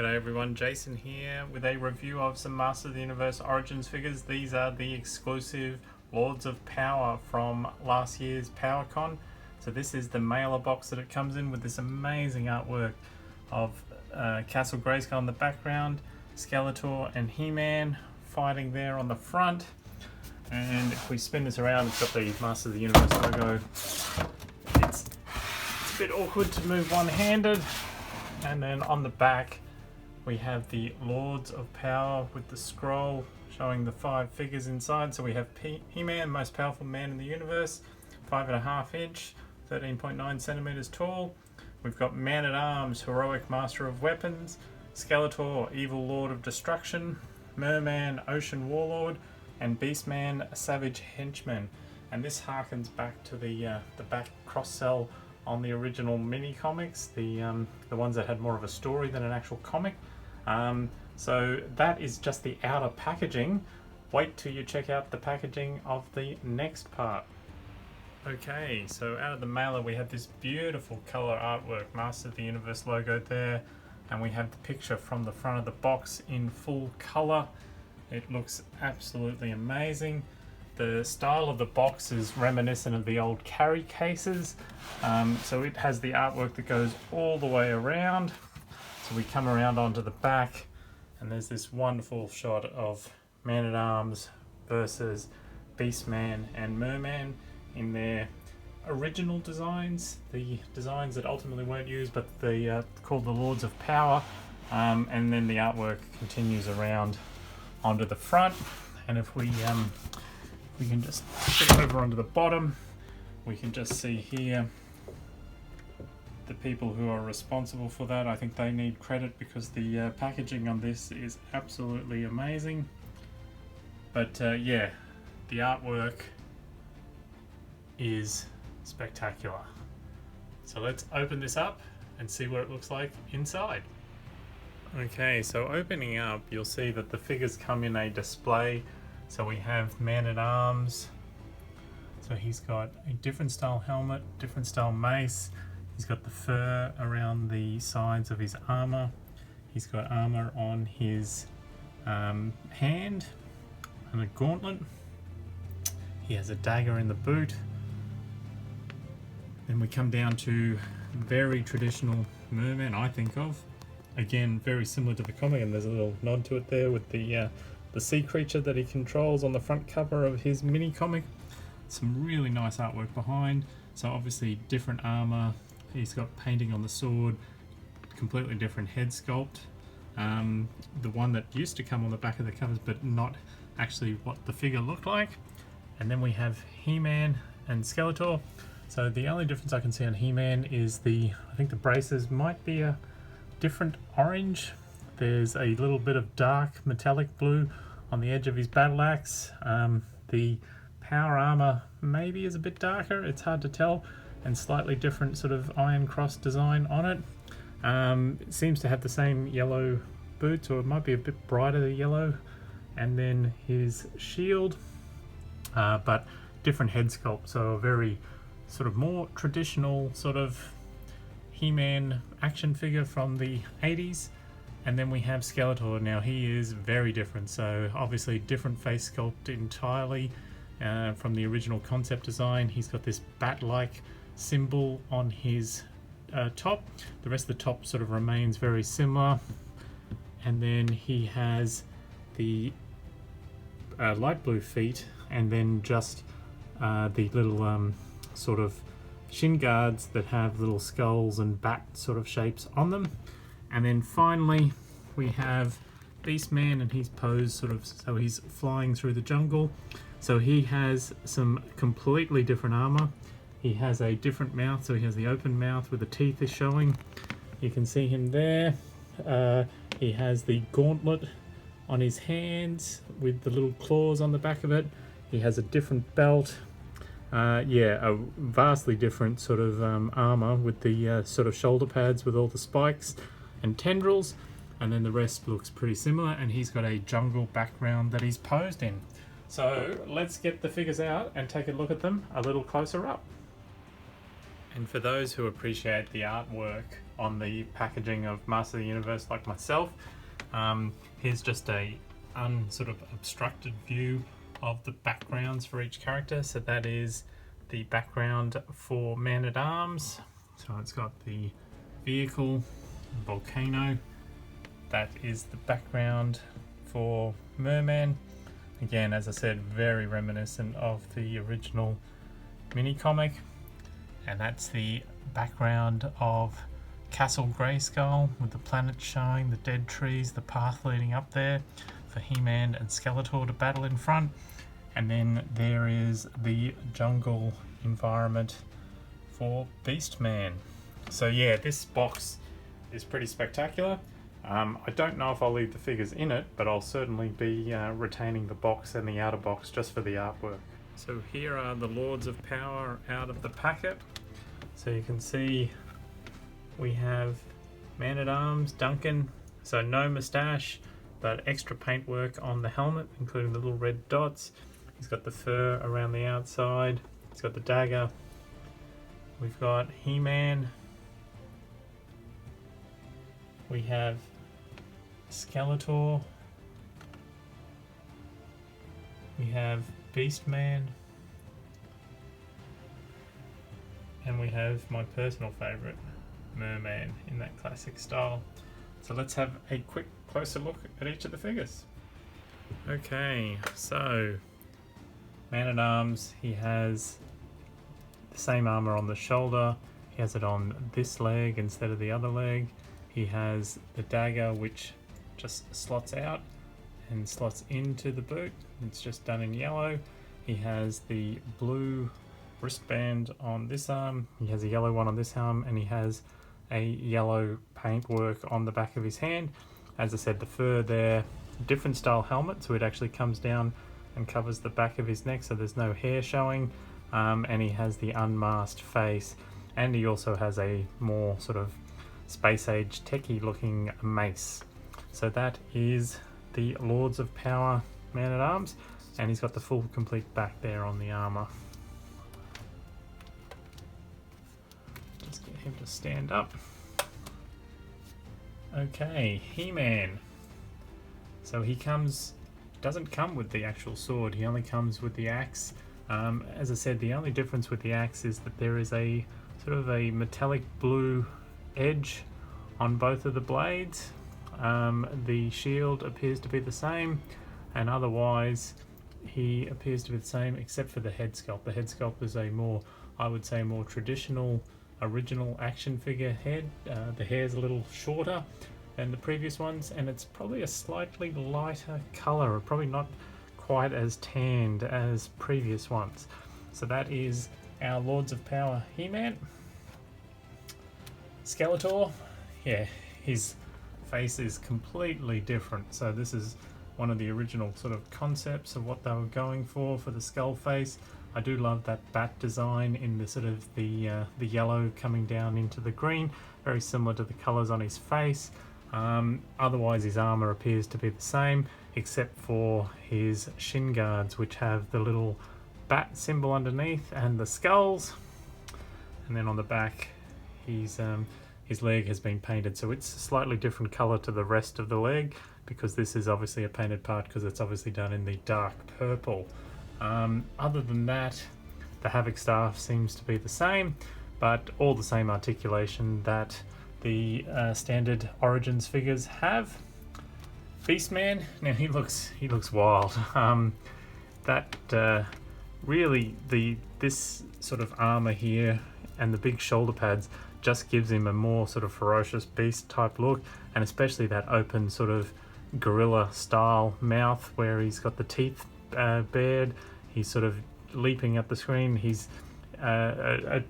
G'day everyone, Jason here with a review of some Masters of the Universe Origins figures. These are the exclusive Lords of Power from last year's PowerCon. So this is the mailer box that it comes in with this amazing artwork of Castle Grayskull in the background, Skeletor and He-Man fighting there on the front. And if we spin this around, it's got the Masters of the Universe logo. It's a bit awkward to move one-handed. And then on the back we have the Lords of Power with the scroll showing the 5 figures inside. So we have He-Man, most powerful man in the universe, 5.5 inch, 13.9 centimeters tall. We've got Man-at-Arms, heroic master of weapons, Skeletor, evil lord of destruction, Merman, ocean warlord, and Beastman, a savage henchman. And this harkens back to the back cross-sell on the original mini comics, the ones that had more of a story than an actual comic. So that is just the outer packaging. Wait till you check out the packaging of the next part. Okay, so out of the mailer we have this beautiful color artwork, Master of the Universe logo there, and we have the picture from the front of the box in full color. It looks absolutely amazing. The style of the box is reminiscent of the old carry cases, so it has the artwork that goes all the way around. So we come around onto the back and there's this wonderful shot of Man-at-Arms versus Beastman and Merman in their original designs, the designs that ultimately weren't used but called the Lords of Power, and then the artwork continues around onto the front. And if we can just get over onto the bottom, we can just see here the people who are responsible for that. I think they need credit because the packaging on this is absolutely amazing. But yeah, the artwork is spectacular. So let's open this up and see what it looks like inside. Okay, so opening up, you'll see that the figures come in a display. So we have Man-at-Arms. So he's got a different style helmet, different style mace. He's got the fur around the sides of his armor. He's got armor on his hand and a gauntlet. He has a dagger in the boot. Then we come down to very traditional Merman, I think of. Again, very similar to the comic, and there's a little nod to it there with the sea creature that he controls on the front cover of his mini comic. Some really nice artwork behind. So obviously different armor. He's got painting on the sword, completely different head sculpt. The one that used to come on the back of the covers, but not actually what the figure looked like. And then we have He-Man and Skeletor. So the only difference I can see on He-Man is I think the braces might be a different orange. There's a little bit of dark metallic blue on the edge of his battle axe. The power armor maybe is a bit darker, it's hard to tell, and slightly different sort of iron cross design on it. It seems to have the same yellow boots, or it might be a bit brighter yellow. And then his shield, but different head sculpt, so a very sort of more traditional sort of He-Man action figure from the 80s. And then we have Skeletor. Now he is very different, so obviously different face sculpt entirely from the original concept design. He's got this bat-like symbol on his top. The rest of the top sort of remains very similar. And then he has the light blue feet, and then just the little sort of shin guards that have little skulls and bat sort of shapes on them. And then finally we have Beastman, and he's posed sort of so he's flying through the jungle. So he has some completely different armor. He has a different mouth, so he has the open mouth where the teeth is showing. You can see him there. He has the gauntlet on his hands with the little claws on the back of it. He has a different belt. Yeah, a vastly different sort of armor with the sort of shoulder pads with all the spikes and tendrils, and then the rest looks pretty similar, and he's got a jungle background that he's posed in. So let's get the figures out and take a look at them a little closer up. And for those who appreciate the artwork on the packaging of Master of the Universe like myself, here's just a sort of obstructed view of the backgrounds for each character. So that is the background for Man-at-Arms. So it's got the vehicle, volcano. That is the background for Merman. Again, as I said, very reminiscent of the original mini comic. And that's the background of Castle Grayskull with the planets showing, the dead trees, the path leading up there for He-Man and Skeletor to battle in front. And then there is the jungle environment for Beastman. So yeah, this box is pretty spectacular. I don't know if I'll leave the figures in it, but I'll certainly be retaining the box and the outer box just for the artwork. So here are the Lords of Power out of the packet. So you can see we have Man-at-Arms, Duncan, so no moustache, but extra paintwork on the helmet, including the little red dots. He's got the fur around the outside, he's got the dagger. We've got He-Man. We have Skeletor. We have Beastman. And we have my personal favourite, Merman, in that classic style. So let's have a quick closer look at each of the figures. Okay, so Man-at-Arms, he has the same armour on the shoulder. He has it on this leg instead of the other leg. He has the dagger, which just slots out and slots into the boot. It's just done in yellow. He has the blue wristband on this arm, he has a yellow one on this arm, and he has a yellow paintwork on the back of his hand. As I said, the fur there, different style helmet, so it actually comes down and covers the back of his neck, so there's no hair showing, and he has the unmasked face, and he also has a more sort of space age techie looking mace. So that is the Lords of Power Man-at-Arms, and he's got the full complete back there on the armour. Just get him to stand up. Okay, He-Man. So he doesn't come with the actual sword, he only comes with the axe. As I said, the only difference with the axe is that there is a sort of a metallic blue edge on both of the blades. The shield appears to be the same, and otherwise he appears to be the same except for the head sculpt. The head sculpt is a more, I would say, more traditional original action figure head. The hair is a little shorter than the previous ones, and it's probably a slightly lighter colour, probably not quite as tanned as previous ones. So that is our Lords of Power He-Man. Skeletor, yeah, his face is completely different. So this is one of the original sort of concepts of what they were going for the skull face. I do love that bat design in the sort of the yellow coming down into the green, very similar to the colours on his face. Otherwise his armour appears to be the same, except for his shin guards, which have the little bat symbol underneath and the skulls. And then on the back, his leg has been painted, so it's a slightly different colour to the rest of the leg, because this is obviously a painted part because it's obviously done in the dark purple. Other than that, the Havoc staff seems to be the same, but all the same articulation that the standard Origins figures have. Beastman, now he looks wild. Really this sort of armor here and the big shoulder pads just gives him a more sort of ferocious beast type look, and especially that open sort of gorilla style mouth where he's got the teeth bared. He's sort of leaping at the screen. He's a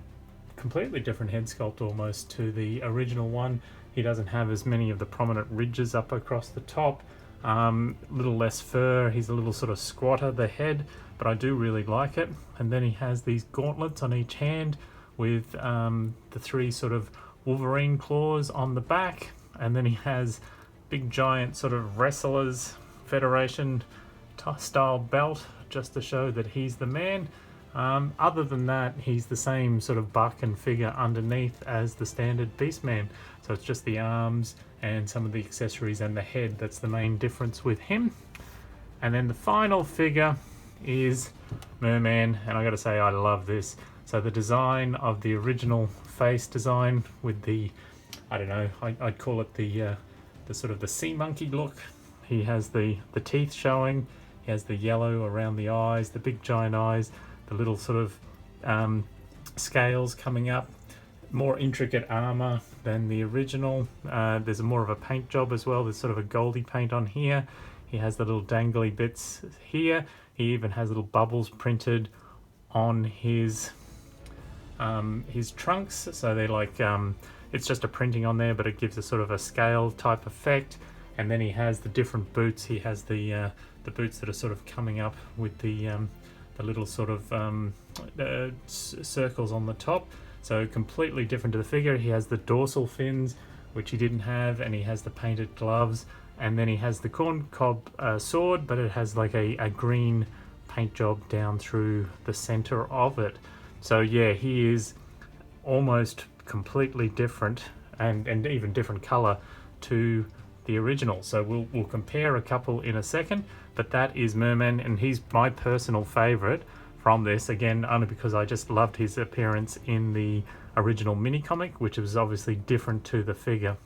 completely different head sculpt almost to the original one. He doesn't have as many of the prominent ridges up across the top, little less fur. He's a little sort of squatter, the head, but I do really like it. And then he has these gauntlets on each hand with the three sort of Wolverine claws on the back, and then he has big giant sort of Wrestlers Federation style belt just to show that he's the man. Other than that, he's the same sort of buck and figure underneath as the standard Beastman. So it's just the arms and some of the accessories and the head that's the main difference with him. And then the final figure is Merman, and I gotta say I love this. So the design of the original face design with the, I don't know, I'd call it the sort of the sea monkey look. He has the teeth showing, he has the yellow around the eyes, the big giant eyes, the little sort of scales coming up, more intricate armor than the original. There's more of a paint job as well. There's sort of a goldy paint on here. He has the little dangly bits here. He even has little bubbles printed on his trunks, so they're like it's just a printing on there, but it gives a sort of a scale type effect. And then he has the different boots. He has the boots that are sort of coming up with the little sort of circles on the top. So completely different to the figure. He has the dorsal fins, which he didn't have, and he has the painted gloves. And then he has the corncob sword, but it has like a green paint job down through the center of it. So yeah, he is almost completely different, and even different color to the original. So we'll compare a couple in a second, but that is Merman, and he's my personal favorite from this, again only because I just loved his appearance in the original mini comic, which was obviously different to the figure.